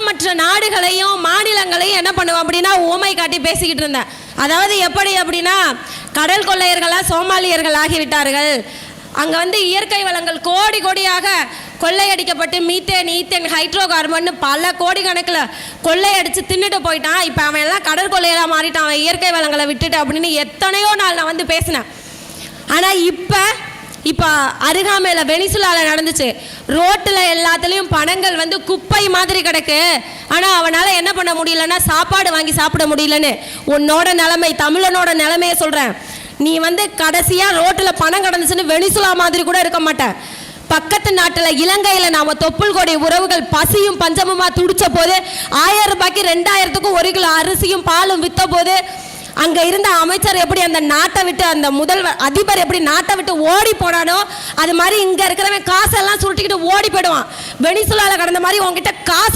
மற்ற நாடுகளையும் மாநிலங்களையும் என்ன பண்ணுவோம் அப்படின்னா ஊமை காட்டி பேசிக்கிட்டு இருந்தேன். அதாவது எப்படி அப்படின்னா, கடல் கொள்ளையர்களாக சோமாலியர்கள் ஆகிவிட்டார்கள். அங்கே வந்து இயற்கை வளங்கள் கோடி கோடியாக கொள்ளையடிக்கப்பட்டு ஈத்தேன் ஹைட்ரோ கார்பன் பல கோடி கணக்கில் கொள்ளையடித்து தின்னுட்டு போயிட்டான். இப்போ அவன் எல்லாம் கடற்கொள்ளையெல்லாம் மாறிட்டான், அவன் இயற்கை வளங்களை விட்டுட்டு அப்படின்னு எத்தனையோ நாள் நான் வந்து பேசினேன். ஆனால் இப்போ அருகாமையில் வெனிசுலாவில் நடந்துச்சு. ரோட்டில் எல்லாத்துலேயும் பணங்கள் வந்து குப்பை மாதிரி கிடக்கு. ஆனால் அவனால் என்ன பண்ண முடியலன்னா சாப்பாடு வாங்கி சாப்பிட முடியலன்னு. உன்னோட நிலைமை, தமிழனோட நிலைமையை சொல்கிறேன். நீ வந்து கடைசியாக ரோட்டில் பணம் கிடந்துச்சுன்னு வெனிசுலா மாதிரி கூட இருக்க மாட்டேன். பக்கத்து நாட்டில் இலங்கையில் நாம் தொப்புள் கொடி உறவுகள் பசியும் பஞ்சமுமா துடிச்ச போது 1000 ரூபாய்க்கு 2000க்கும் 1 கிலோ அரிசியும் பாலும் விற்ற போது அங்கே இருந்த அமைச்சர் எப்படி அந்த நாட்டை விட்டு, அந்த முதல்வர் அதிபர் எப்படி நாட்டை விட்டு ஓடி போனானோ அது மாதிரி இங்கே இருக்கிறவன் காசெல்லாம் சுருட்டிக்கிட்டு ஓடி போயிடுவான். வெனிசுலாவில் கடந்த மாதிரி உங்ககிட்ட காசு